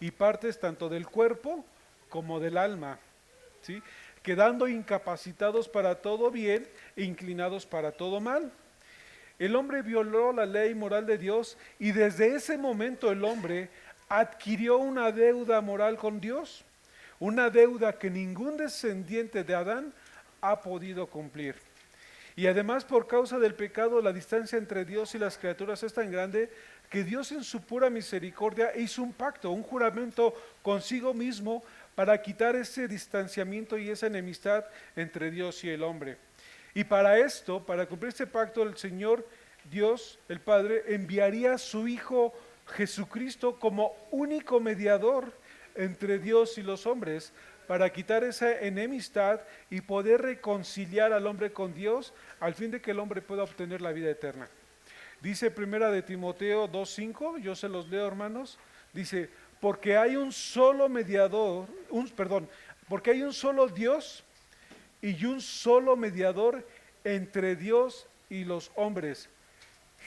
y partes tanto del cuerpo como del alma, ¿sí? Quedando incapacitados para todo bien e inclinados para todo mal. El hombre violó la ley moral de Dios y desde ese momento el hombre adquirió una deuda moral con Dios, una deuda que ningún descendiente de Adán ha podido cumplir. Y además por causa del pecado la distancia entre Dios y las criaturas es tan grande que Dios en su pura misericordia hizo un pacto, un juramento consigo mismo para quitar ese distanciamiento y esa enemistad entre Dios y el hombre. Y para esto, para cumplir este pacto, el Señor Dios, el Padre, enviaría a su Hijo Jesucristo como único mediador entre Dios y los hombres, para quitar esa enemistad y poder reconciliar al hombre con Dios, al fin de que el hombre pueda obtener la vida eterna. Dice primera de Timoteo 2:5, yo se los leo, hermanos, dice, porque hay un solo mediador, porque hay un solo Dios y un solo mediador entre Dios y los hombres,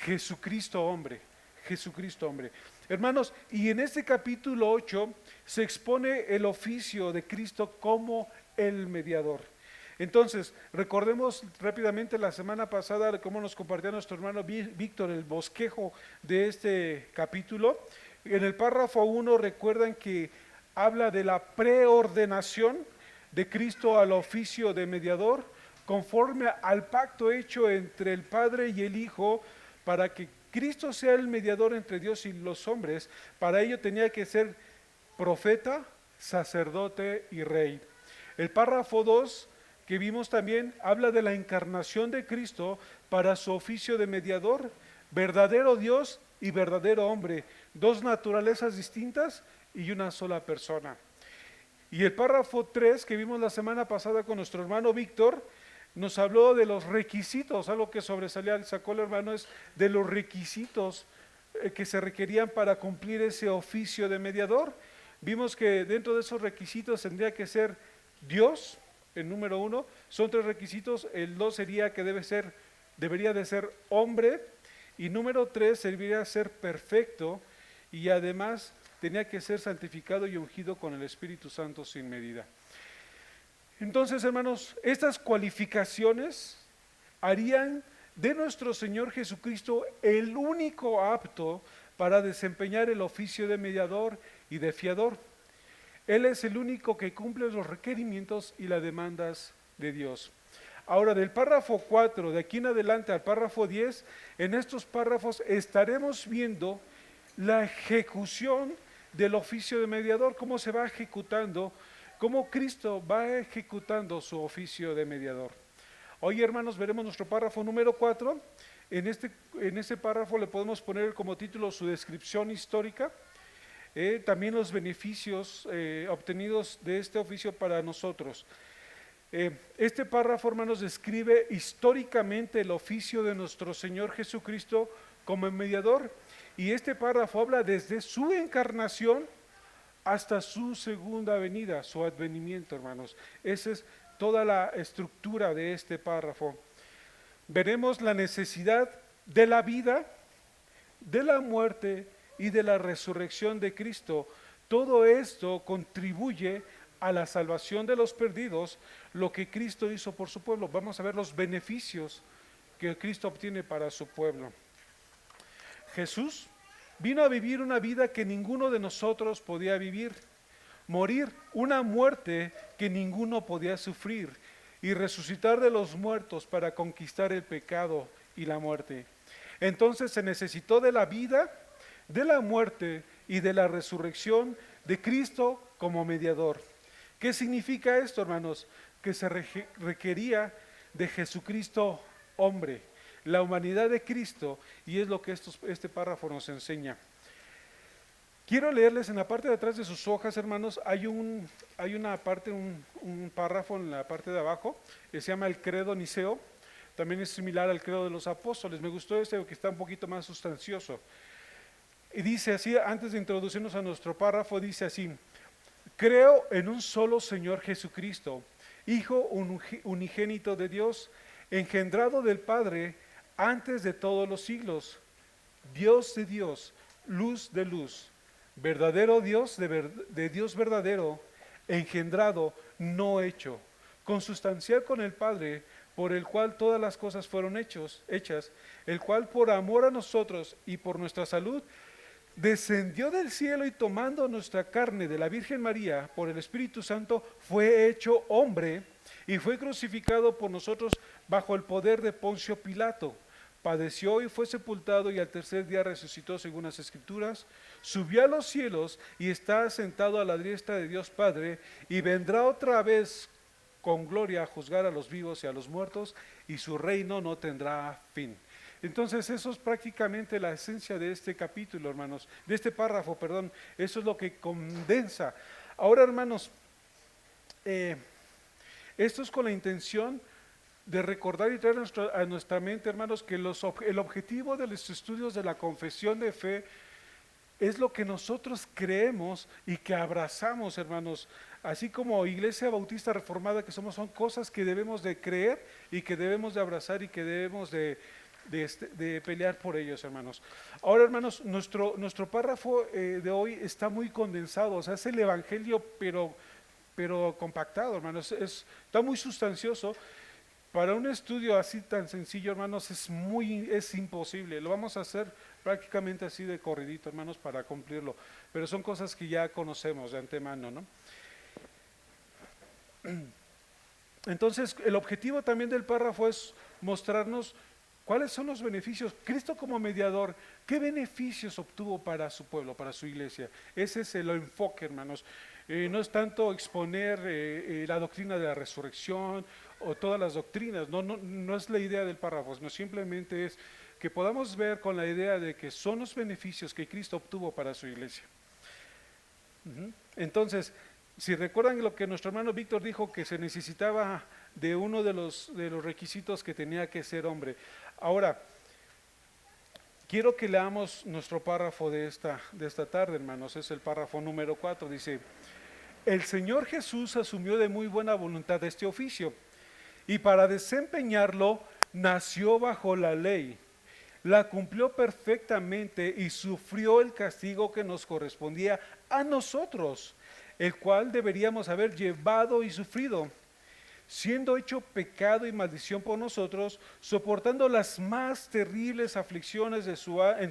Jesucristo hombre, Jesucristo hombre. Hermanos, y en este capítulo 8 se expone el oficio de Cristo como el mediador. Entonces, recordemos rápidamente la semana pasada cómo nos compartió nuestro hermano Víctor el bosquejo de este capítulo. En el párrafo 1 recuerdan que habla de la preordenación de Cristo al oficio de mediador, conforme al pacto hecho entre el Padre y el Hijo, para que Cristo sea el mediador entre Dios y los hombres. Para ello tenía que ser profeta, sacerdote y rey. El párrafo 2 que vimos también habla de la encarnación de Cristo para su oficio de mediador, verdadero Dios y verdadero hombre, dos naturalezas distintas y una sola persona. Y el párrafo 3 que vimos la semana pasada con nuestro hermano Víctor, nos habló de los requisitos, algo que sobresalía, sacó el hermano, es de los requisitos que se requerían para cumplir ese oficio de mediador. Vimos que dentro de esos requisitos tendría que ser Dios, el número 1, son 3 requisitos, el 2 sería que debería de ser hombre, y número 3 serviría a ser perfecto, y además tenía que ser santificado y ungido con el Espíritu Santo sin medida. Entonces, hermanos, estas cualificaciones harían de nuestro Señor Jesucristo el único apto para desempeñar el oficio de mediador y de fiador. Él es el único que cumple los requerimientos y las demandas de Dios. Ahora, del párrafo 4, de aquí en adelante al párrafo 10, en estos párrafos estaremos viendo la ejecución del oficio de mediador, cómo se va ejecutando, cómo Cristo va ejecutando su oficio de mediador. Hoy, hermanos, veremos nuestro párrafo número 4. En este párrafo le podemos poner como título su descripción histórica, también los beneficios obtenidos de este oficio para nosotros. Este párrafo, hermanos, describe históricamente el oficio de nuestro Señor Jesucristo como mediador, y este párrafo habla desde su encarnación hasta su segunda venida, su advenimiento, hermanos. Esa es toda la estructura de este párrafo. Veremos la necesidad de la vida, de la muerte y de la resurrección de Cristo. Todo esto contribuye a la salvación de los perdidos, lo que Cristo hizo por su pueblo. Vamos a ver los beneficios que Cristo obtiene para su pueblo. Jesús vino a vivir una vida que ninguno de nosotros podía vivir, morir una muerte que ninguno podía sufrir y resucitar de los muertos para conquistar el pecado y la muerte. Entonces se necesitó de la vida, de la muerte y de la resurrección de Cristo como mediador. ¿Qué significa esto, hermanos? Que se requería de Jesucristo hombre, la humanidad de Cristo, y es lo que este párrafo nos enseña. Quiero leerles en la parte de atrás de sus hojas, hermanos, hay un párrafo en la parte de abajo que se llama el Credo Niceo. También es similar al Credo de los Apóstoles. Me gustó este que está un poquito más sustancioso. Y dice así, antes de introducirnos a nuestro párrafo, dice así: creo en un solo Señor Jesucristo, Hijo unigénito de Dios, engendrado del Padre antes de todos los siglos, Dios de Dios, luz de luz, verdadero Dios de Dios verdadero, engendrado, no hecho, consustancial con el Padre, por el cual todas las cosas fueron hechas, el cual por amor a nosotros y por nuestra salud, descendió del cielo y tomando nuestra carne de la Virgen María por el Espíritu Santo, fue hecho hombre y fue crucificado por nosotros bajo el poder de Poncio Pilato. Padeció y fue sepultado y al tercer día resucitó según las Escrituras, subió a los cielos y está sentado a la diestra de Dios Padre y vendrá otra vez con gloria a juzgar a los vivos y a los muertos y su reino no tendrá fin. Entonces eso es prácticamente la esencia de este capítulo, hermanos, de este párrafo, perdón, eso es lo que condensa. Ahora, hermanos, esto es con la intención de recordar y traer a nuestra mente, hermanos, que el objetivo de los estudios de la confesión de fe es lo que nosotros creemos y que abrazamos, hermanos, así como Iglesia Bautista Reformada que somos, son cosas que debemos de creer y que debemos de abrazar y que debemos de pelear por ellos, hermanos. Ahora, hermanos, nuestro párrafo de hoy está muy condensado, o sea, es el Evangelio, pero compactado, hermanos, está muy sustancioso. Para un estudio así tan sencillo, hermanos, es imposible. Lo vamos a hacer prácticamente así de corridito, hermanos, para cumplirlo. Pero son cosas que ya conocemos de antemano, ¿no? Entonces, el objetivo también del párrafo es mostrarnos cuáles son los beneficios. Cristo como mediador, ¿qué beneficios obtuvo para su pueblo, para su iglesia? Ese es el enfoque, hermanos. No es tanto exponer la doctrina de la resurrección o todas las doctrinas, no es la idea del párrafo, no, simplemente es que podamos ver con la idea de que son los beneficios que Cristo obtuvo para su iglesia. Entonces, si recuerdan lo que nuestro hermano Víctor dijo, que se necesitaba de uno de los requisitos que tenía que ser hombre. Ahora, quiero que leamos nuestro párrafo de esta tarde, hermanos, es el párrafo número 4, dice: el Señor Jesús asumió de muy buena voluntad este oficio y para desempeñarlo nació bajo la ley, la cumplió perfectamente y sufrió el castigo que nos correspondía a nosotros, el cual deberíamos haber llevado y sufrido, siendo hecho pecado y maldición por nosotros, soportando las más terribles aflicciones en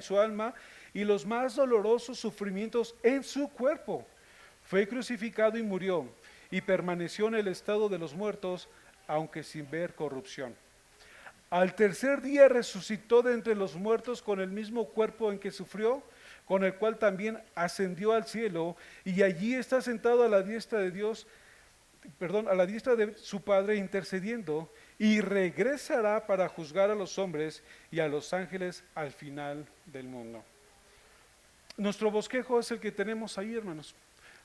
su alma y los más dolorosos sufrimientos en su cuerpo. Fue crucificado y murió, y permaneció en el estado de los muertos, aunque sin ver corrupción. Al tercer día resucitó de entre los muertos con el mismo cuerpo en que sufrió, con el cual también ascendió al cielo, y allí está sentado a la diestra de Dios, a la diestra de su Padre intercediendo, y regresará para juzgar a los hombres y a los ángeles al final del mundo. Nuestro bosquejo es el que tenemos ahí, hermanos.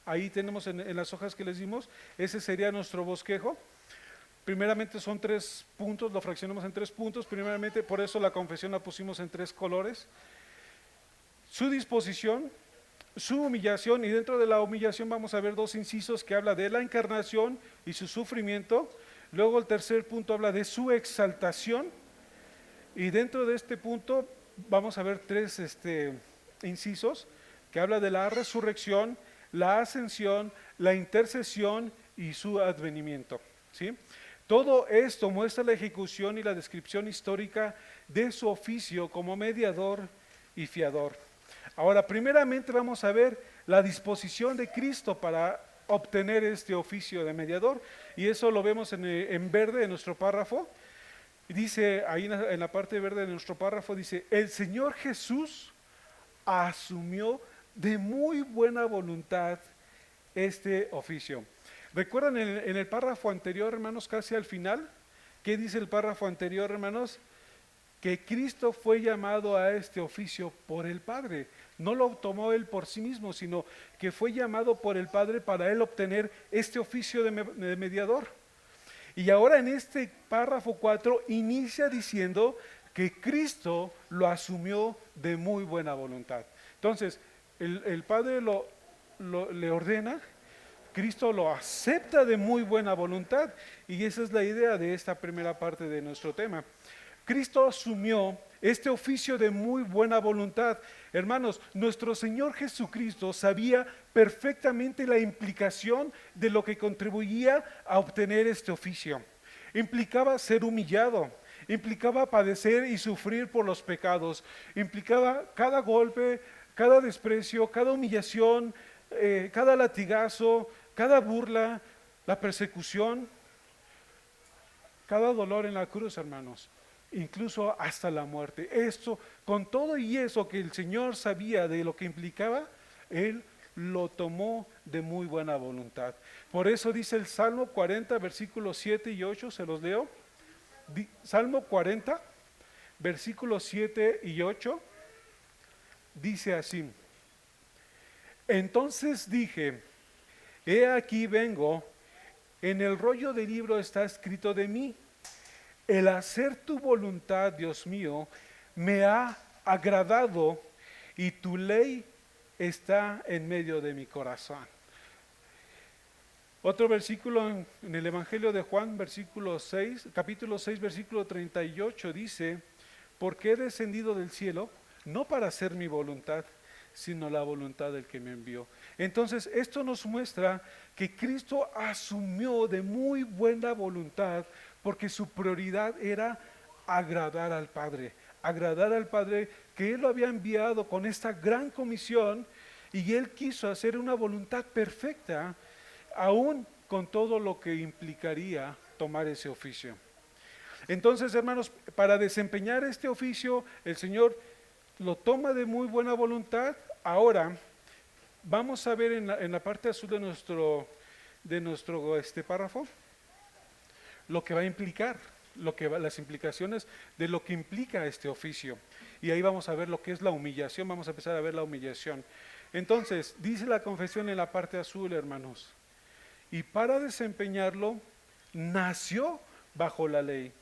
Ahí tenemos en las hojas que les dimos, ese sería nuestro bosquejo. Primeramente son 3 puntos, lo fraccionamos en 3 puntos. Primeramente, por eso la confesión la pusimos en 3 colores. Su disposición, su humillación, y dentro de la humillación vamos a ver 2 incisos que habla de la encarnación y su sufrimiento. Luego el tercer punto habla de su exaltación, y dentro de este punto vamos a ver 3 incisos que habla de la resurrección, la ascensión, la intercesión y su advenimiento, ¿sí? Todo esto muestra la ejecución y la descripción histórica de su oficio como mediador y fiador. Ahora, primeramente vamos a ver la disposición de Cristo para obtener este oficio de mediador, y eso lo vemos en verde en nuestro párrafo. Dice ahí en la parte verde de nuestro párrafo, dice: el Señor Jesús asumió de muy buena voluntad este oficio. ¿Recuerdan en el párrafo anterior, hermanos, casi al final? ¿Qué dice el párrafo anterior, hermanos? Que Cristo fue llamado a este oficio por el Padre. No lo tomó él por sí mismo, sino que fue llamado por el Padre para él obtener este oficio de mediador. Y ahora en este párrafo 4 inicia diciendo que Cristo lo asumió de muy buena voluntad. Entonces, el Padre le ordena, Cristo lo acepta de muy buena voluntad, y esa es la idea de esta primera parte de nuestro tema. Cristo asumió este oficio de muy buena voluntad. Hermanos, nuestro Señor Jesucristo sabía perfectamente la implicación de lo que contribuía a obtener este oficio. Implicaba ser humillado, implicaba padecer y sufrir por los pecados, implicaba cada golpe, cada desprecio, cada humillación, cada latigazo, cada burla, la persecución, cada dolor en la cruz, hermanos, incluso hasta la muerte. Esto, con todo y eso que el Señor sabía de lo que implicaba, Él lo tomó de muy buena voluntad. Por eso dice el Salmo 40, versículos 7 y 8, se los leo. Salmo 40, versículos 7 y 8, dice así: entonces dije, he aquí vengo, en el rollo del libro está escrito de mí, el hacer tu voluntad, Dios mío, me ha agradado, y tu ley está en medio de mi corazón. Otro versículo en el Evangelio de Juan, capítulo 6, versículo 38, dice: porque he descendido del cielo, no para hacer mi voluntad, sino la voluntad del que me envió. Entonces, esto nos muestra que Cristo asumió de muy buena voluntad, porque su prioridad era agradar al Padre que Él lo había enviado con esta gran comisión, y Él quiso hacer una voluntad perfecta, aún con todo lo que implicaría tomar ese oficio. Entonces, hermanos, para desempeñar este oficio, el Señor lo toma de muy buena voluntad. Ahora, vamos a ver en la parte azul de nuestro párrafo, lo que va a implicar, las implicaciones de lo que implica este oficio. Y ahí vamos a ver lo que es la humillación, vamos a empezar a ver la humillación. Entonces, dice la confesión en la parte azul, hermanos: y para desempeñarlo, nació bajo la ley,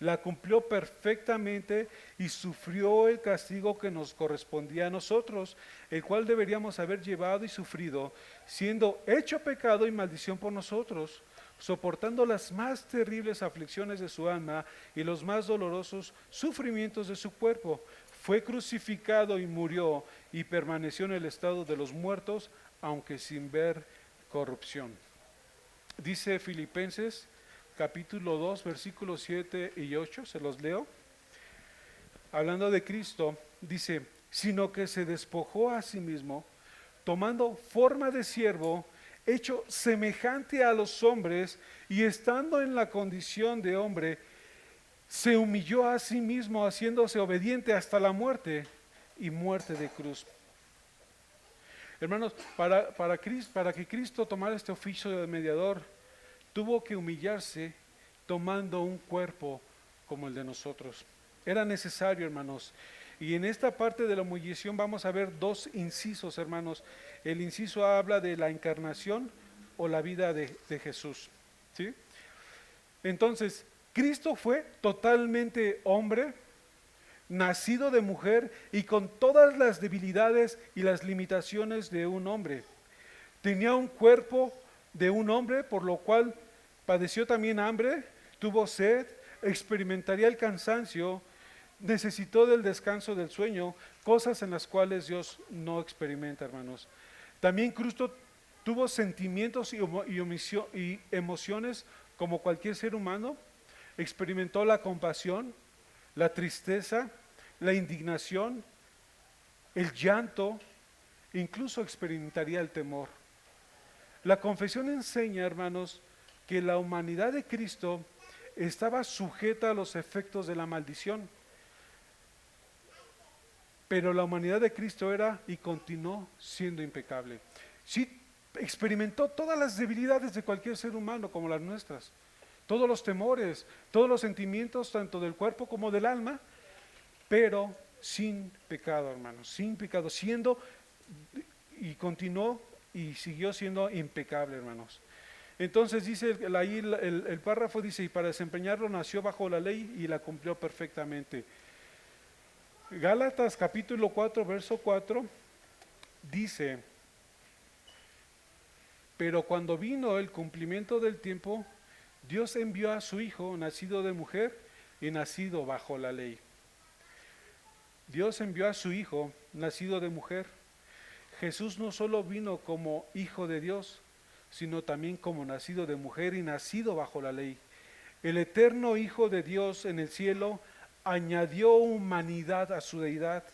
la cumplió perfectamente y sufrió el castigo que nos correspondía a nosotros, el cual deberíamos haber llevado y sufrido, siendo hecho pecado y maldición por nosotros, soportando las más terribles aflicciones de su alma y los más dolorosos sufrimientos de su cuerpo. Fue crucificado y murió, y permaneció en el estado de los muertos, aunque sin ver corrupción. Dice Filipenses capítulo 2, versículos 7 y 8, se los leo. Hablando de Cristo, dice: sino que se despojó a sí mismo, tomando forma de siervo, hecho semejante a los hombres, y estando en la condición de hombre, se humilló a sí mismo, haciéndose obediente hasta la muerte, y muerte de cruz. Hermanos, para que Cristo tomara este oficio de mediador, tuvo que humillarse tomando un cuerpo como el de nosotros. Era necesario, hermanos. Y en esta parte de la humillación vamos a ver dos incisos, hermanos. El inciso habla de la encarnación o la vida de Jesús, ¿sí? Entonces, Cristo fue totalmente hombre, nacido de mujer y con todas las debilidades y las limitaciones de un hombre. Tenía un cuerpo de un hombre, por lo cual padeció también hambre, tuvo sed, experimentaría el cansancio, necesitó del descanso del sueño, cosas en las cuales Dios no experimenta, hermanos. También Cristo tuvo sentimientos y emociones como cualquier ser humano. Experimentó la compasión, la tristeza, la indignación, el llanto, incluso experimentaría el temor. La confesión enseña, hermanos, que la humanidad de Cristo estaba sujeta a los efectos de la maldición, pero la humanidad de Cristo era y continuó siendo impecable. Sí, experimentó todas las debilidades de cualquier ser humano como las nuestras, todos los temores, todos los sentimientos tanto del cuerpo como del alma, pero sin pecado, hermanos, sin pecado, y continuó y siguió siendo impecable, hermanos. Entonces dice ahí el párrafo dice: y para desempeñarlo nació bajo la ley y la cumplió perfectamente. Gálatas capítulo 4, verso 4 dice: pero cuando vino el cumplimiento del tiempo, Dios envió a su Hijo, nacido de mujer y nacido bajo la ley. Dios envió a su Hijo, nacido de mujer. Jesús no solo vino como Hijo de Dios, sino también como nacido de mujer y nacido bajo la ley. El eterno Hijo de Dios en el cielo añadió humanidad a su deidad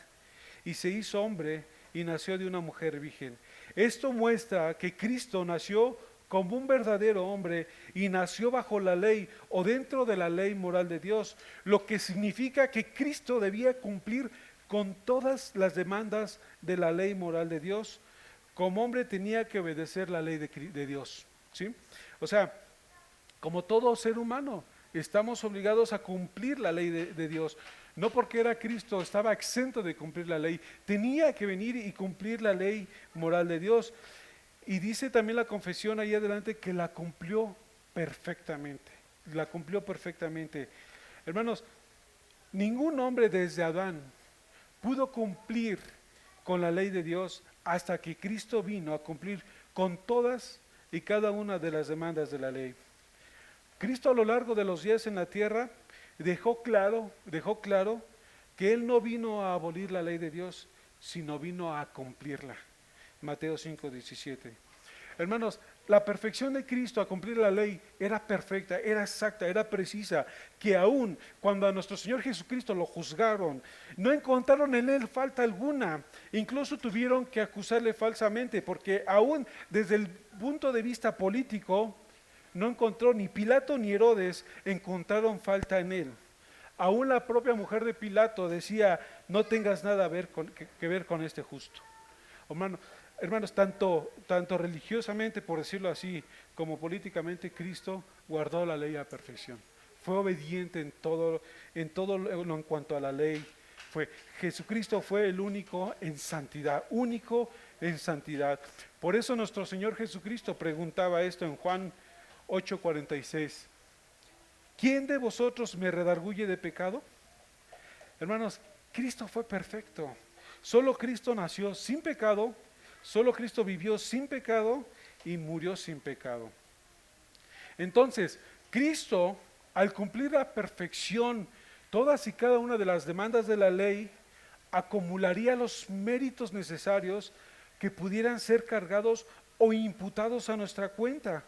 y se hizo hombre y nació de una mujer virgen. Esto muestra que Cristo nació como un verdadero hombre y nació bajo la ley o dentro de la ley moral de Dios, lo que significa que Cristo debía cumplir con todas las demandas de la ley moral de Dios. Como hombre tenía que obedecer la ley de Dios, ¿sí? O sea, como todo ser humano, estamos obligados a cumplir la ley de Dios. No porque era Cristo, estaba exento de cumplir la ley. Tenía que venir y cumplir la ley moral de Dios. Y dice también la confesión ahí adelante que la cumplió perfectamente. La cumplió perfectamente. Hermanos, ningún hombre desde Adán pudo cumplir con la ley de Dios hasta que Cristo vino a cumplir con todas y cada una de las demandas de la ley. Cristo a lo largo de los días en la tierra dejó claro que Él no vino a abolir la ley de Dios, sino vino a cumplirla. Mateo 5:17. Hermanos, la perfección de Cristo a cumplir la ley era perfecta, era exacta, era precisa, que aún cuando a nuestro Señor Jesucristo lo juzgaron, no encontraron en Él falta alguna, incluso tuvieron que acusarle falsamente, porque aún desde el punto de vista político, no encontró ni Pilato ni Herodes encontraron falta en Él. Aún la propia mujer de Pilato decía, no tengas nada que ver con este justo. Hermanos, tanto religiosamente, por decirlo así, como políticamente, Cristo guardó la ley a perfección. Fue obediente en todo en cuanto a la ley. Jesucristo fue el único en santidad, único en santidad. Por eso nuestro Señor Jesucristo preguntaba esto en Juan 8:46. ¿Quién de vosotros me redarguye de pecado? Hermanos, Cristo fue perfecto. Solo Cristo nació sin pecado, solo Cristo vivió sin pecado y murió sin pecado. Entonces, Cristo, al cumplir la perfección, todas y cada una de las demandas de la ley, acumularía los méritos necesarios que pudieran ser cargados o imputados a nuestra cuenta.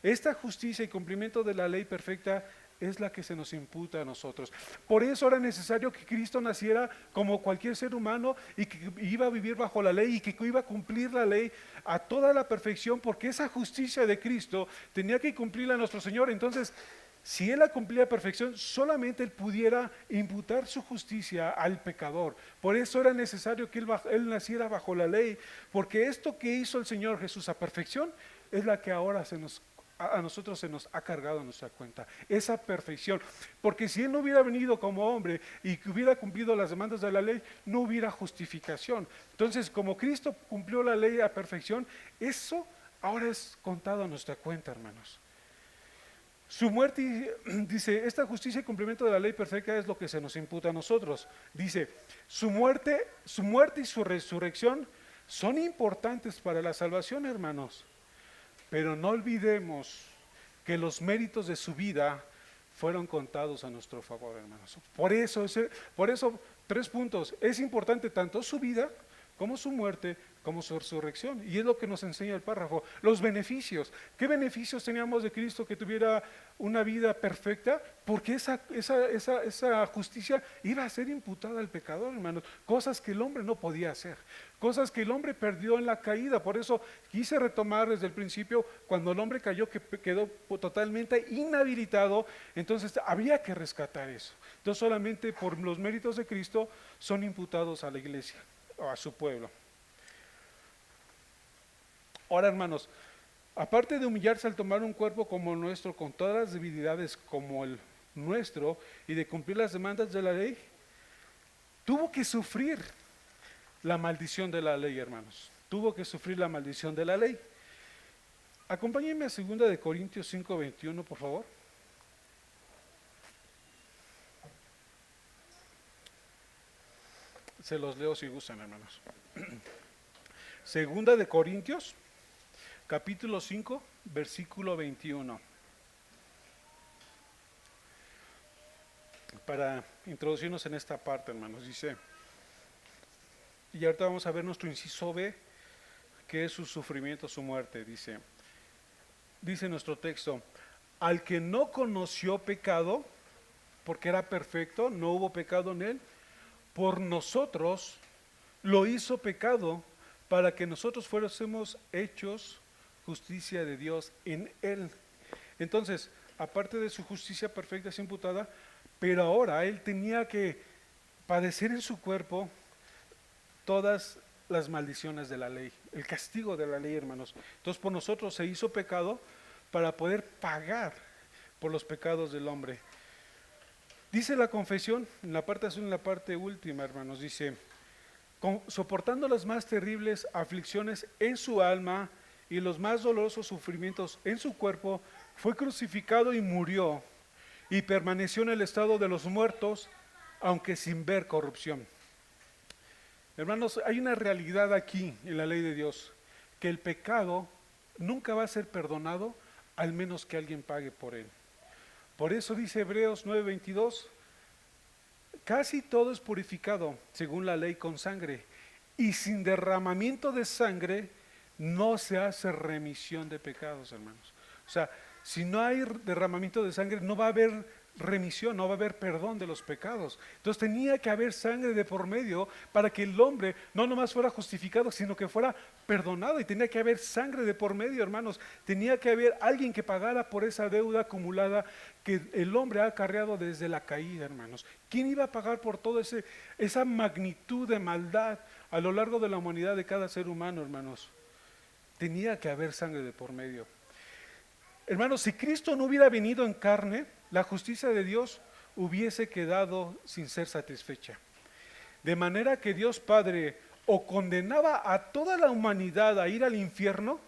Esta justicia y cumplimiento de la ley perfecta es la que se nos imputa a nosotros. Por eso era necesario que Cristo naciera como cualquier ser humano y que iba a vivir bajo la ley y que iba a cumplir la ley a toda la perfección, porque esa justicia de Cristo tenía que cumplirla a nuestro Señor. Entonces, si Él la cumplía a perfección, solamente Él pudiera imputar su justicia al pecador. Por eso era necesario que Él naciera bajo la ley, porque esto que hizo el Señor Jesús a perfección es la que ahora a nosotros se nos ha cargado en nuestra cuenta, esa perfección, porque si Él no hubiera venido como hombre y que hubiera cumplido las demandas de la ley, no hubiera justificación. Entonces, como Cristo cumplió la ley a perfección, eso ahora es contado a nuestra cuenta, hermanos. Su muerte, dice, esta justicia y cumplimiento de la ley perfecta es lo que se nos imputa a nosotros. Dice, su muerte y su resurrección son importantes para la salvación, hermanos. Pero no olvidemos que los méritos de su vida fueron contados a nuestro favor, hermanos. Por eso, 3 puntos. Es importante tanto su vida como su muerte, como su resurrección. Y es lo que nos enseña el párrafo. Los beneficios. ¿Qué beneficios teníamos de Cristo que tuviera una vida perfecta? Porque esa justicia iba a ser imputada al pecador, hermanos. Cosas que el hombre no podía hacer. Cosas que el hombre perdió en la caída. Por eso quise retomar desde el principio, cuando el hombre cayó, que quedó totalmente inhabilitado, entonces había que rescatar eso. Entonces solamente por los méritos de Cristo son imputados a la iglesia, o a su pueblo. Ahora, hermanos, aparte de humillarse al tomar un cuerpo como el nuestro, con todas las debilidades como el nuestro, y de cumplir las demandas de la ley, tuvo que sufrir la maldición de la ley, hermanos. Tuvo que sufrir la maldición de la ley. Acompáñenme a 2 Corintios 5:21, por favor. Se los leo si gustan, hermanos. 2 Corintios, capítulo 5, versículo 21. Para introducirnos en esta parte, hermanos, dice: Y ahorita vamos a ver nuestro inciso B, que es su sufrimiento, su muerte. Dice nuestro texto, al que no conoció pecado, porque era perfecto, no hubo pecado en él, por nosotros lo hizo pecado para que nosotros fuésemos hechos justicia de Dios en él. Entonces, aparte de su justicia perfecta es imputada, pero ahora él tenía que padecer en su cuerpo todas las maldiciones de la ley, el castigo de la ley, hermanos. Entonces, por nosotros se hizo pecado para poder pagar por los pecados del hombre. Dice la confesión, en la parte azul, en la parte última, hermanos, dice, soportando las más terribles aflicciones en su alma y los más dolorosos sufrimientos en su cuerpo, fue crucificado y murió, y permaneció en el estado de los muertos, aunque sin ver corrupción. Hermanos, hay una realidad aquí en la ley de Dios, que el pecado nunca va a ser perdonado al menos que alguien pague por él. Por eso dice Hebreos 9:22, casi todo es purificado según la ley con sangre, y sin derramamiento de sangre no se hace remisión de pecados, hermanos. O sea, si no hay derramamiento de sangre, no va a haber remisión, no va a haber perdón de los pecados. Entonces tenía que haber sangre de por medio para que el hombre no nomás fuera justificado, sino que fuera perdonado, y tenía que haber sangre de por medio, hermanos. Tenía que haber alguien que pagara por esa deuda acumulada que el hombre ha acarreado desde la caída, hermanos. ¿Quién iba a pagar por toda esa magnitud de maldad a lo largo de la humanidad de cada ser humano, hermanos? Tenía que haber sangre de por medio. Hermanos, si Cristo no hubiera venido en carne, la justicia de Dios hubiese quedado sin ser satisfecha. De manera que Dios Padre o condenaba a toda la humanidad a ir al infierno,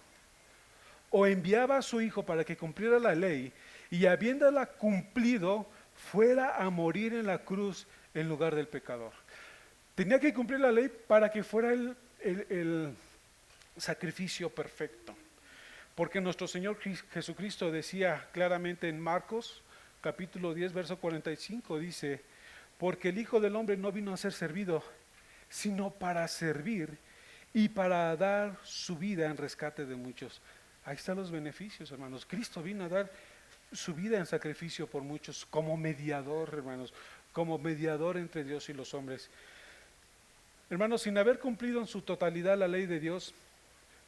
o enviaba a su Hijo para que cumpliera la ley, y habiéndola cumplido, fuera a morir en la cruz en lugar del pecador. Tenía que cumplir la ley para que fuera el sacrificio perfecto. Porque nuestro Señor Jesucristo decía claramente en Marcos capítulo 10 verso 45, dice, porque el Hijo del Hombre no vino a ser servido, sino para servir y para dar su vida en rescate de muchos. Ahí están los beneficios, hermanos. Cristo vino a dar su vida en sacrificio por muchos, como mediador, hermanos, como mediador entre Dios y los hombres. Hermanos, sin haber cumplido en su totalidad la ley de Dios,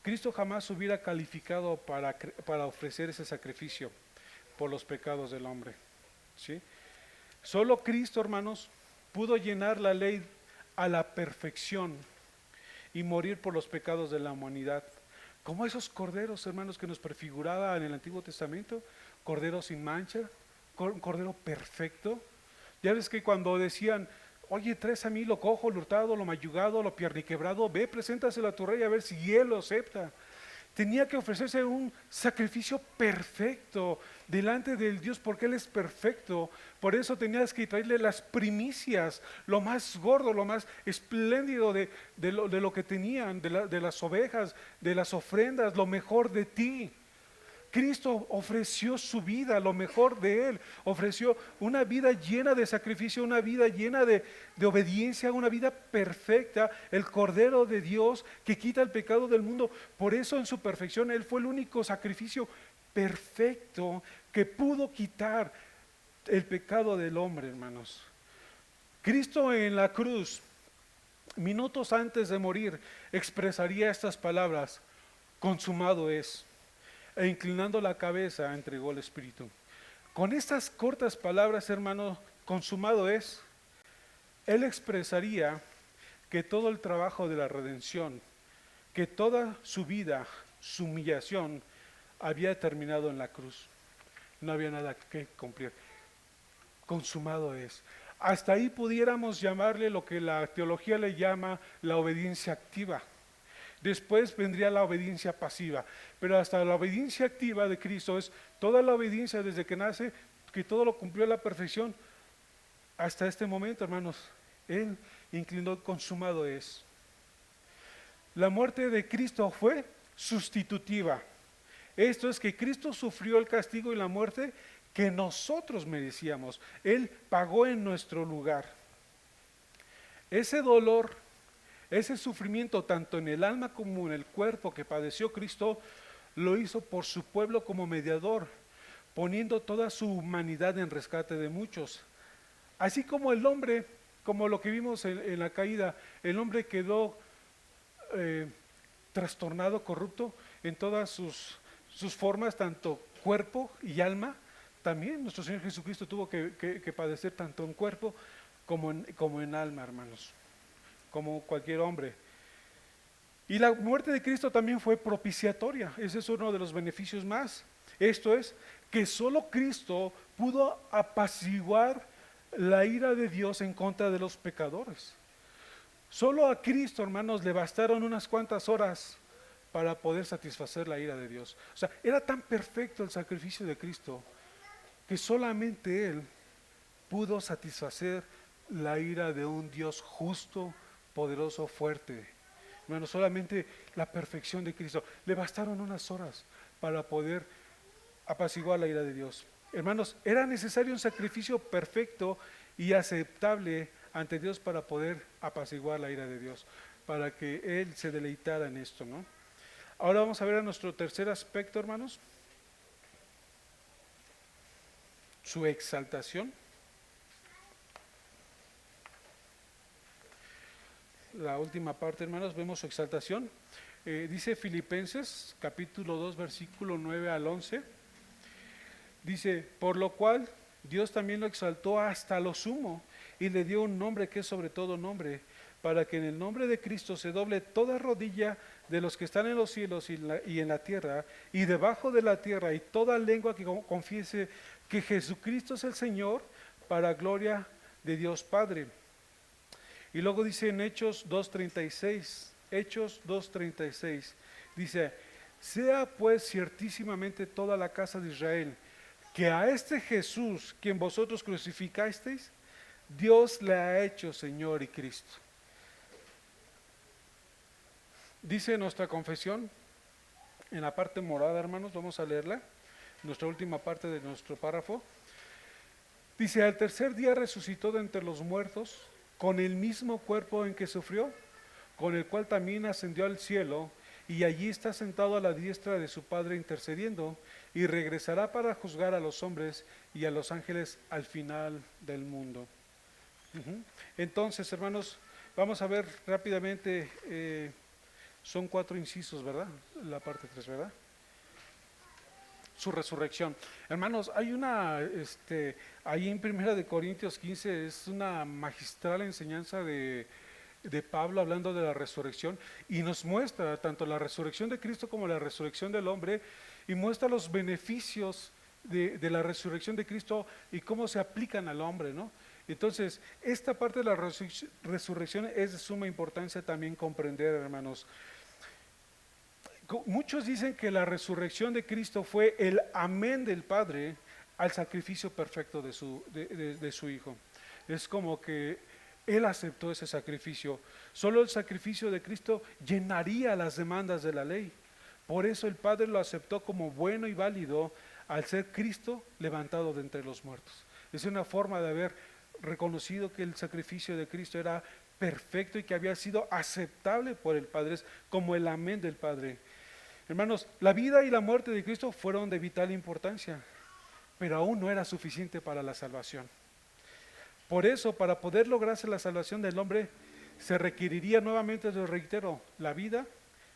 Cristo jamás hubiera calificado para ofrecer ese sacrificio por los pecados del hombre, ¿sí? Solo Cristo, hermanos, pudo llenar la ley a la perfección y morir por los pecados de la humanidad. Como esos corderos, hermanos, que nos prefiguraba en el Antiguo Testamento, cordero sin mancha, cordero perfecto. Ya ves que cuando decían, oye, traes a mí lo cojo, lo hurtado, lo mayugado, lo pierniquebrado, ve, preséntaselo a tu rey a ver si él lo acepta. Tenía que ofrecerse un sacrificio perfecto delante del Dios, porque Él es perfecto. Por eso tenías que traerle las primicias, lo más gordo, lo más espléndido de lo que tenían, de las ovejas, de las ofrendas, lo mejor de ti. Cristo ofreció su vida, lo mejor de Él, ofreció una vida llena de sacrificio, una vida llena de obediencia, una vida perfecta, el Cordero de Dios que quita el pecado del mundo. Por eso en su perfección Él fue el único sacrificio perfecto que pudo quitar el pecado del hombre, hermanos. Cristo en la cruz, minutos antes de morir, expresaría estas palabras: consumado es. E inclinando la cabeza entregó el Espíritu. Con estas cortas palabras, hermano, consumado es, Él expresaría que todo el trabajo de la redención, que toda su vida, su humillación, había terminado en la cruz. No había nada que cumplir. Consumado es. Hasta ahí pudiéramos llamarle lo que la teología le llama la obediencia activa. Después vendría la obediencia pasiva, pero hasta la obediencia activa de Cristo es toda la obediencia desde que nace, que todo lo cumplió a la perfección. Hasta este momento, hermanos, Él inclinó, consumado es. La muerte de Cristo fue sustitutiva. Esto es que Cristo sufrió el castigo y la muerte que nosotros merecíamos. Él pagó en nuestro lugar. Ese dolor, Ese sufrimiento, tanto en el alma como en el cuerpo que padeció Cristo, lo hizo por su pueblo como mediador, poniendo toda su humanidad en rescate de muchos. Así como el hombre, como lo que vimos en la caída, el hombre quedó eh, trastornado, corrupto en todas sus formas, tanto cuerpo y alma. También nuestro Señor Jesucristo tuvo que padecer tanto en cuerpo como en alma, hermanos, como cualquier hombre. Y la muerte de Cristo también fue propiciatoria. Ese es uno de los beneficios más. Esto es que solo Cristo pudo apaciguar la ira de Dios en contra de los pecadores. Solo a Cristo, hermanos, le bastaron unas cuantas horas para poder satisfacer la ira de Dios. O sea, era tan perfecto el sacrificio de Cristo que solamente Él pudo satisfacer la ira de un Dios justo, poderoso, fuerte. Hermanos, solamente la perfección de Cristo. Le bastaron unas horas para poder apaciguar la ira de Dios. Hermanos, era necesario un sacrificio perfecto y aceptable ante Dios para poder apaciguar la ira de Dios, para que Él se deleitara en esto, ¿no? Ahora vamos a ver a nuestro tercer aspecto, hermanos, su exaltación. La última parte, hermanos, vemos su exaltación. Dice Filipenses, capítulo 2, versículo 9 al 11. Dice, por lo cual Dios también lo exaltó hasta lo sumo y le dio un nombre que es sobre todo nombre, para que en el nombre de Cristo se doble toda rodilla de los que están en los cielos y en la tierra y debajo de la tierra, y toda lengua que confiese que Jesucristo es el Señor, para gloria de Dios Padre. Y luego dice en Hechos 2:36, Hechos 2:36, dice, sea pues ciertísimamente toda la casa de Israel, que a este Jesús, quien vosotros crucificasteis, Dios le ha hecho Señor y Cristo. Dice nuestra confesión, en la parte morada, hermanos, vamos a leerla, nuestra última parte de nuestro párrafo. Dice, al tercer día resucitó de entre los muertos, con el mismo cuerpo en que sufrió, con el cual también ascendió al cielo, y allí está sentado a la diestra de su Padre intercediendo, y regresará para juzgar a los hombres y a los ángeles al final del mundo. Entonces, hermanos, vamos a ver rápidamente, son 4 incisos, ¿verdad? La parte 3, ¿verdad? Su resurrección. Hermanos, hay ahí en Primera de Corintios 15 es una magistral enseñanza de Pablo hablando de la resurrección, y nos muestra tanto la resurrección de Cristo como la resurrección del hombre, y muestra los beneficios de la resurrección de Cristo y cómo se aplican al hombre, ¿no? Entonces, esta parte de la resurrección es de suma importancia también comprender, hermanos. Muchos dicen que la resurrección de Cristo fue el amén del Padre al sacrificio perfecto de su Hijo. Es como que Él aceptó ese sacrificio. Solo el sacrificio de Cristo llenaría las demandas de la ley. Por eso el Padre lo aceptó como bueno y válido al ser Cristo levantado de entre los muertos. Es una forma de haber reconocido que el sacrificio de Cristo era perfecto y que había sido aceptable por el Padre, es como el amén del Padre. Hermanos, la vida y la muerte de Cristo fueron de vital importancia, pero aún no era suficiente para la salvación. Por eso, para poder lograrse la salvación del hombre, se requeriría nuevamente, lo reitero, la vida,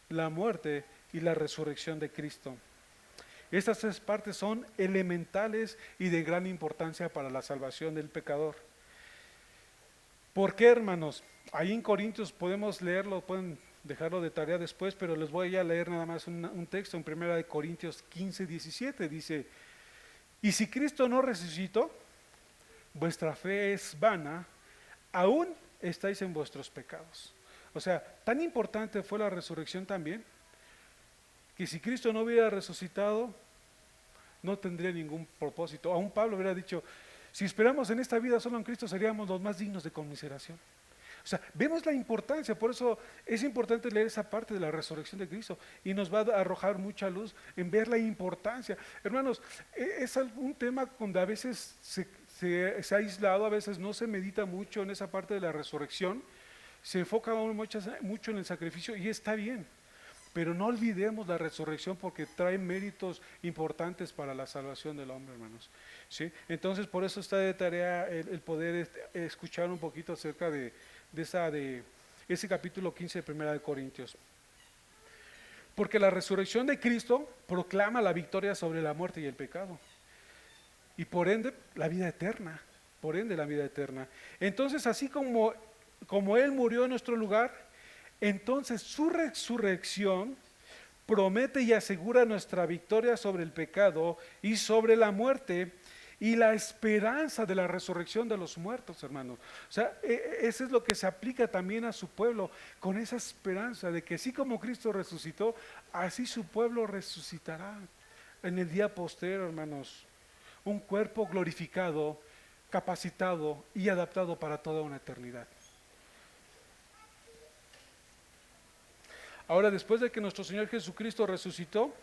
la muerte y la resurrección de Cristo. Estas 3 partes son elementales y de gran importancia para la salvación del pecador. ¿Por qué, hermanos? Ahí en Corintios podemos leerlo, pueden dejarlo de tarea después, pero les voy a leer nada más un texto en 1 Corintios 15:17. Dice, y si Cristo no resucitó, vuestra fe es vana, aún estáis en vuestros pecados. O sea, tan importante fue la resurrección también, que si Cristo no hubiera resucitado, no tendría ningún propósito. Aún Pablo hubiera dicho, si esperamos en esta vida solo en Cristo, seríamos los más dignos de conmiseración. O sea, vemos la importancia, por eso es importante leer esa parte de la resurrección de Cristo y nos va a arrojar mucha luz en ver la importancia. Hermanos, es un tema donde a veces se ha aislado, a veces no se medita mucho en esa parte de la resurrección, se enfoca mucho en el sacrificio y está bien, pero no olvidemos la resurrección porque trae méritos importantes para la salvación del hombre, hermanos. ¿Sí? Entonces, por eso está de tarea el poder escuchar un poquito acerca de ese capítulo 15 de Primera de Corintios. Porque la resurrección de Cristo proclama la victoria sobre la muerte y el pecado. Y por ende, la vida eterna. Por ende, la vida eterna. Entonces, así como Él murió en nuestro lugar, entonces su resurrección promete y asegura nuestra victoria sobre el pecado y sobre la muerte y la esperanza de la resurrección de los muertos, hermanos. O sea, eso es lo que se aplica también a su pueblo, con esa esperanza de que así como Cristo resucitó, así su pueblo resucitará en el día postero, hermanos. Un cuerpo glorificado, capacitado y adaptado para toda una eternidad. Ahora, después de que nuestro Señor Jesucristo resucitó,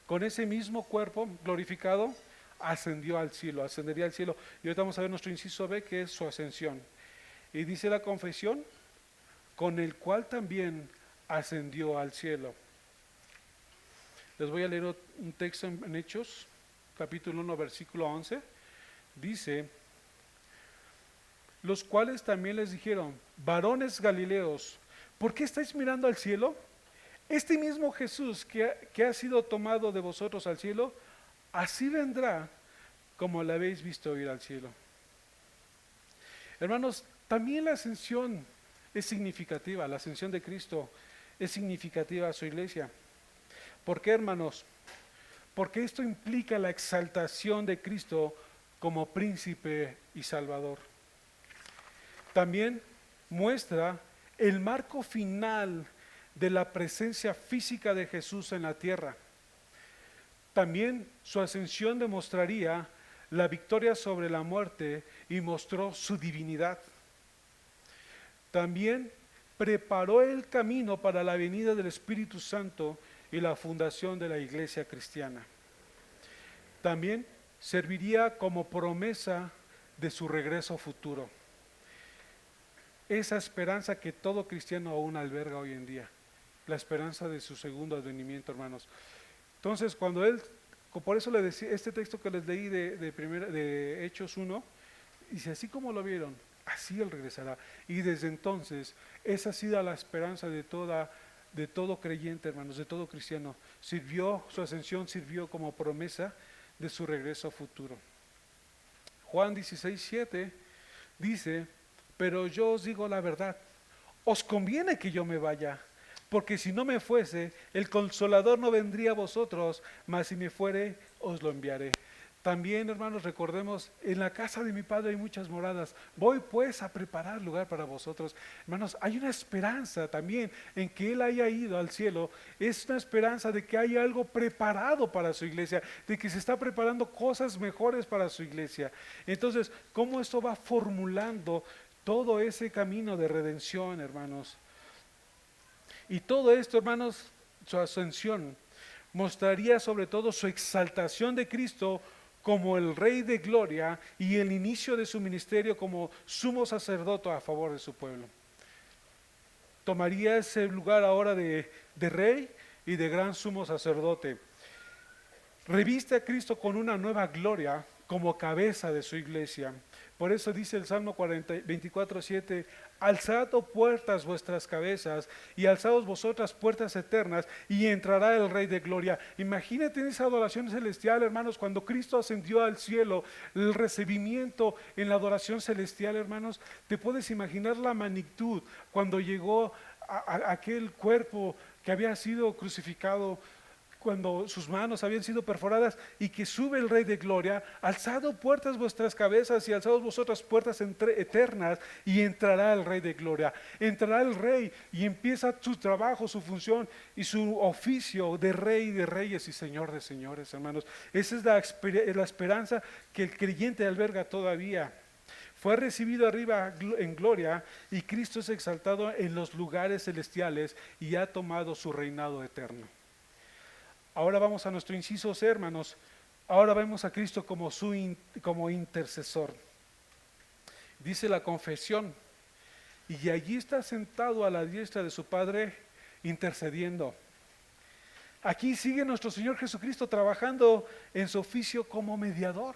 con ese mismo cuerpo glorificado, ascendió al cielo, ascendería al cielo. Y ahorita vamos a ver nuestro inciso B, que es su ascensión. Y dice la confesión, con el cual también ascendió al cielo. Les voy a leer un texto en Hechos, capítulo 1, versículo 11. Dice, los cuales también les dijeron, varones galileos, ¿por qué estáis mirando al cielo? Este mismo Jesús que ha sido tomado de vosotros al cielo, así vendrá como le habéis visto ir al cielo. Hermanos, también la ascensión es significativa, la ascensión de Cristo es significativa a su iglesia. ¿Por qué, hermanos? Porque esto implica la exaltación de Cristo como príncipe y salvador. También muestra el marco final de la presencia física de Jesús en la tierra. También su ascensión demostraría la victoria sobre la muerte y mostró su divinidad. También preparó el camino para la venida del Espíritu Santo y la fundación de la iglesia cristiana. También serviría como promesa de su regreso futuro. Esa esperanza que todo cristiano aún alberga hoy en día, la esperanza de su segundo advenimiento, hermanos. Entonces, por eso le decía, este texto que les leí de Hechos 1, dice, así como lo vieron, así Él regresará. Y desde entonces, esa ha sido la esperanza de todo creyente, hermanos, de todo cristiano. Su ascensión sirvió como promesa de su regreso futuro. Juan 16:7 dice, pero yo os digo la verdad, os conviene que yo me vaya, porque si no me fuese, el Consolador no vendría a vosotros, mas si me fuere, os lo enviaré. También, hermanos, recordemos, en la casa de mi Padre hay muchas moradas, voy pues a preparar lugar para vosotros. Hermanos, hay una esperanza también en que Él haya ido al cielo, es una esperanza de que hay algo preparado para su iglesia, de que se está preparando cosas mejores para su iglesia. Entonces, ¿cómo esto va formulando todo ese camino de redención, hermanos? Y todo esto, hermanos, su ascensión mostraría sobre todo su exaltación de Cristo como el Rey de Gloria y el inicio de su ministerio como sumo sacerdote a favor de su pueblo. Tomaría ese lugar ahora de Rey y de gran sumo sacerdote. Reviste a Cristo con una nueva gloria como cabeza de su iglesia. Por eso dice el Salmo 24:7, alzad, oh puertas, vuestras cabezas, y alzaos vosotras puertas eternas, y entrará el Rey de Gloria. Imagínate en esa adoración celestial, hermanos, cuando Cristo ascendió al cielo, el recibimiento en la adoración celestial, hermanos. Te puedes imaginar la magnitud cuando llegó a aquel cuerpo que había sido crucificado, cuando sus manos habían sido perforadas, y que sube el Rey de Gloria, alzado puertas vuestras cabezas y alzados vosotras puertas eternas, y entrará el Rey de Gloria. Entrará el Rey y empieza su trabajo, su función y su oficio de Rey de Reyes y Señor de Señores, hermanos. Esa es la esperanza que el creyente alberga todavía. Fue recibido arriba en gloria y Cristo es exaltado en los lugares celestiales y ha tomado su reinado eterno. Ahora vamos a nuestro inciso C, hermanos. Ahora vemos a Cristo como intercesor. Dice la confesión y allí está sentado a la diestra de su Padre intercediendo. Aquí sigue nuestro Señor Jesucristo trabajando en su oficio como mediador.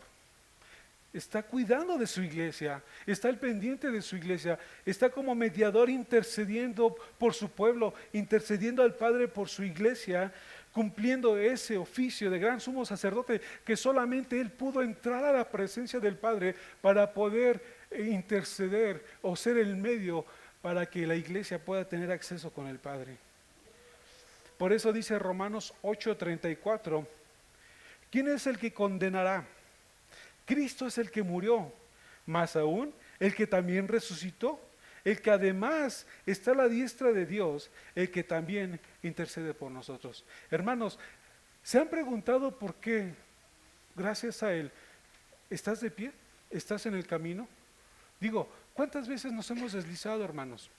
Está cuidando de su iglesia, está al pendiente de su iglesia, está como mediador intercediendo por su pueblo, intercediendo al Padre por su iglesia, cumpliendo ese oficio de gran sumo sacerdote que solamente él pudo entrar a la presencia del Padre para poder interceder o ser el medio para que la iglesia pueda tener acceso con el Padre. Por eso dice Romanos 8:34, ¿quién es el que condenará? Cristo es el que murió, más aún el que también resucitó, el que además está a la diestra de Dios, el que también intercede por nosotros. Hermanos, ¿se han preguntado por qué, gracias a Él, estás de pie? ¿Estás en el camino? Digo, ¿cuántas veces nos hemos deslizado, hermanos?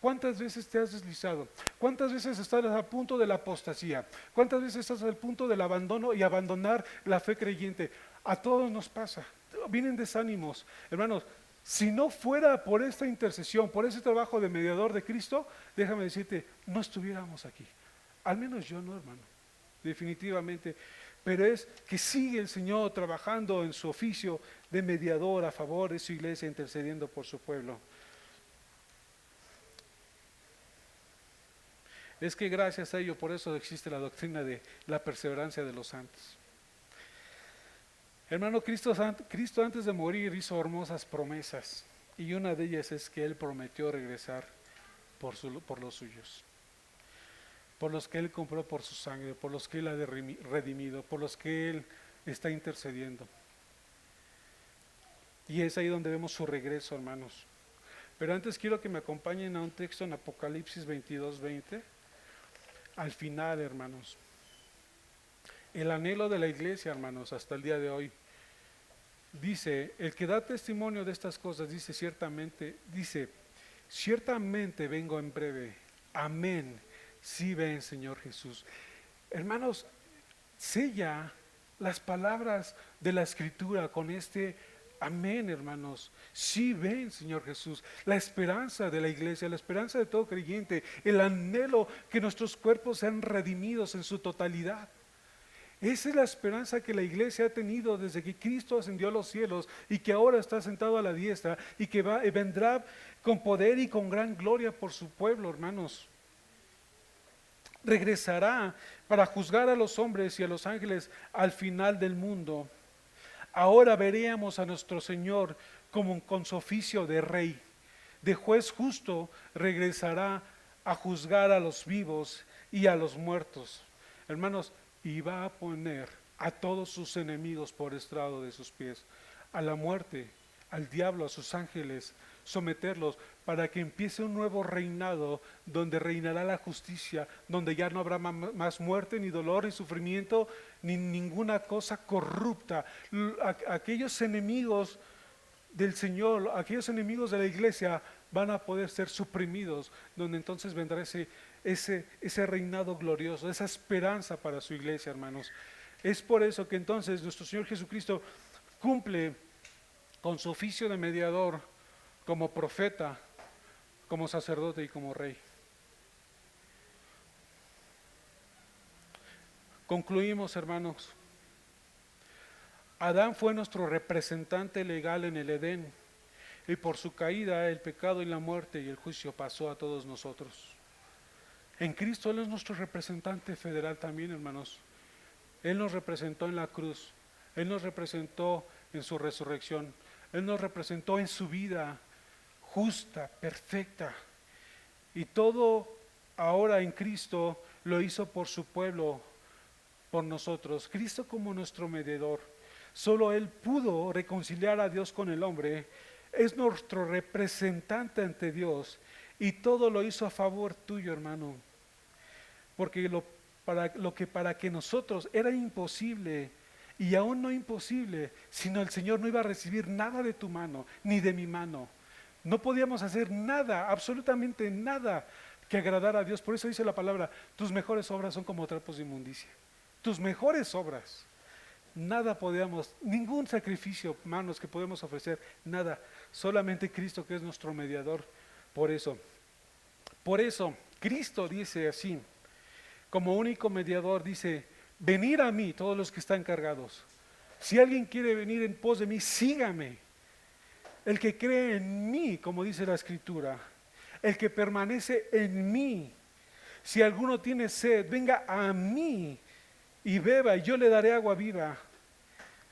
¿Cuántas veces te has deslizado? ¿Cuántas veces estás a punto de la apostasía? ¿Cuántas veces estás al punto del abandono y abandonar la fe creyente? A todos nos pasa, vienen desánimos. Hermanos, si no fuera por esta intercesión, por ese trabajo de mediador de Cristo, déjame decirte, no estuviéramos aquí. Al menos yo no, hermano, definitivamente. Pero es que sigue el Señor trabajando en su oficio de mediador a favor de su iglesia, intercediendo por su pueblo. Es que gracias a ello, por eso existe la doctrina de la perseverancia de los santos. Hermano, Cristo antes de morir hizo hermosas promesas, y una de ellas es que Él prometió regresar por los suyos, por los que Él compró por su sangre, por los que Él ha redimido, por los que Él está intercediendo. Y es ahí donde vemos su regreso, hermanos. Pero antes quiero que me acompañen a un texto en Apocalipsis 22:20. Al final, hermanos, el anhelo de la iglesia, hermanos, hasta el día de hoy, dice, el que da testimonio de estas cosas, dice ciertamente vengo en breve, amén, sí ven, Señor Jesús. Hermanos, sella las palabras de la Escritura con este amén, hermanos. Sí ven, Señor Jesús, la esperanza de la iglesia, la esperanza de todo creyente, el anhelo que nuestros cuerpos sean redimidos en su totalidad. Esa es la esperanza que la iglesia ha tenido desde que Cristo ascendió a los cielos y que ahora está sentado a la diestra y que vendrá con poder y con gran gloria por su pueblo, hermanos. Regresará para juzgar a los hombres y a los ángeles al final del mundo. Ahora veríamos a nuestro Señor como con su oficio de rey, de juez justo. Regresará a juzgar a los vivos y a los muertos, hermanos, y va a poner a todos sus enemigos por estrado de sus pies, a la muerte, al diablo, a sus ángeles, someterlos para que empiece un nuevo reinado donde reinará la justicia, donde ya no habrá más muerte, ni dolor, ni sufrimiento, ni ninguna cosa corrupta. Aquellos enemigos del Señor, aquellos enemigos de la iglesia van a poder ser suprimidos, donde entonces vendrá ese reinado glorioso, esa esperanza para su iglesia, hermanos. Es por eso que entonces nuestro Señor Jesucristo cumple con su oficio de mediador como profeta, como sacerdote y como rey. Concluimos, hermanos. Adán fue nuestro representante legal en el Edén, y por su caída el pecado y la muerte y el juicio pasó a todos nosotros. En Cristo Él es nuestro representante federal también, hermanos. Él nos representó en la cruz, Él nos representó en su resurrección, Él nos representó en su vida justa, perfecta, y todo ahora en Cristo lo hizo por su pueblo, por nosotros. Cristo como nuestro mediador. Solo Él pudo reconciliar a Dios con el hombre, es nuestro representante ante Dios, y todo lo hizo a favor tuyo, hermano, porque para que nosotros era imposible, y aún no imposible, sino el Señor no iba a recibir nada de tu mano, ni de mi mano. No podíamos hacer nada, absolutamente nada, que agradara a Dios. Por eso dice la palabra, tus mejores obras son como trapos de inmundicia. Tus mejores obras. Nada podíamos, ningún sacrificio, hermanos, que podemos ofrecer, nada. Solamente Cristo, que es nuestro mediador, Por eso, por eso, Cristo dice así, como único mediador, dice, venid a mí todos los que están cargados. Si alguien quiere venir en pos de mí, sígame. El que cree en mí, como dice la Escritura, el que permanece en mí. Si alguno tiene sed, venga a mí y beba, y yo le daré agua viva.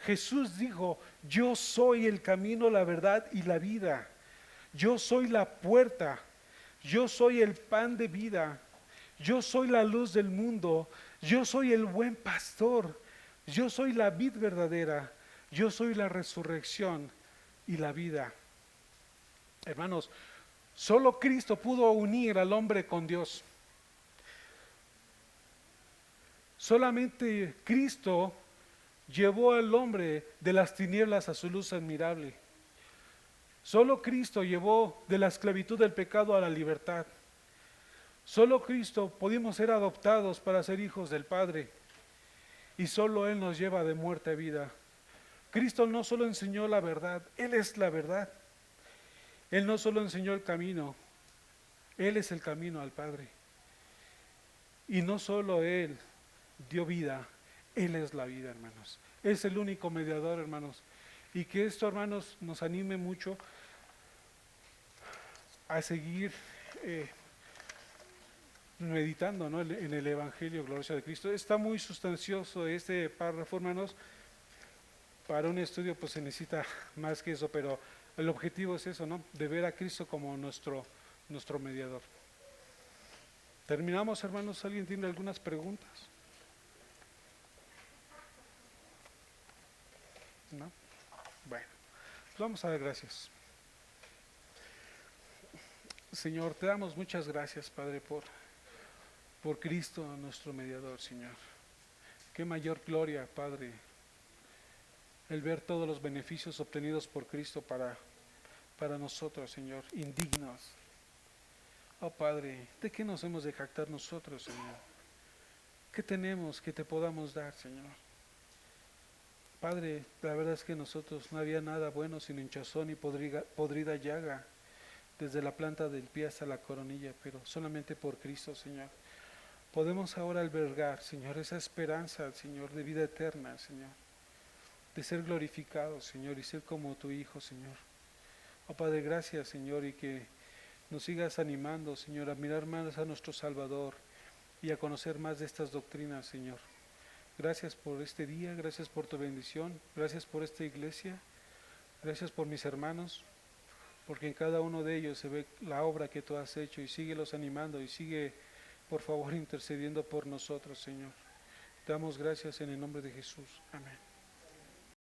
Jesús dijo, yo soy el camino, la verdad y la vida. Yo soy la puerta. Yo soy el pan de vida. Yo soy la luz del mundo. Yo soy el buen pastor. Yo soy la vid verdadera. Yo soy la resurrección y la vida. Hermanos, solo Cristo pudo unir al hombre con Dios. Solamente Cristo llevó al hombre de las tinieblas a su luz admirable. Solo Cristo llevó de la esclavitud del pecado a la libertad. Solo Cristo pudimos ser adoptados para ser hijos del Padre. Y solo Él nos lleva de muerte a vida. Cristo no solo enseñó la verdad, Él es la verdad. Él no solo enseñó el camino, Él es el camino al Padre. Y no solo Él dio vida, Él es la vida, hermanos. Es el único mediador, hermanos. Y que esto, hermanos, nos anime mucho a seguir meditando, ¿no?, en el Evangelio, gloria de Cristo. Está muy sustancioso este párrafo, hermanos. Para un estudio pues se necesita más que eso, pero el objetivo es eso, ¿no?, de ver a Cristo como nuestro mediador. Terminamos, hermanos. ¿Alguien tiene algunas preguntas? ¿No? Bueno, pues vamos a dar gracias. Señor, te damos muchas gracias, Padre, por Cristo, nuestro mediador, Señor. Qué mayor gloria, Padre, el ver todos los beneficios obtenidos por Cristo para nosotros, Señor, indignos. Oh Padre, ¿de qué nos hemos de jactar nosotros, Señor? ¿Qué tenemos que te podamos dar, Señor? Padre, la verdad es que nosotros no había nada bueno sino hinchazón y podrida llaga, desde la planta del pie hasta la coronilla, pero solamente por Cristo, Señor. Podemos ahora albergar, Señor, esa esperanza, Señor, de vida eterna, Señor, de ser glorificado, Señor, y ser como tu Hijo, Señor. Oh Padre, gracias, Señor, y que nos sigas animando, Señor, a mirar más a nuestro Salvador y a conocer más de estas doctrinas, Señor. Gracias por este día, gracias por tu bendición, gracias por esta iglesia, gracias por mis hermanos, porque en cada uno de ellos se ve la obra que tú has hecho, y síguelos animando y sigue, por favor, intercediendo por nosotros, Señor. Te damos gracias en el nombre de Jesús. Amén.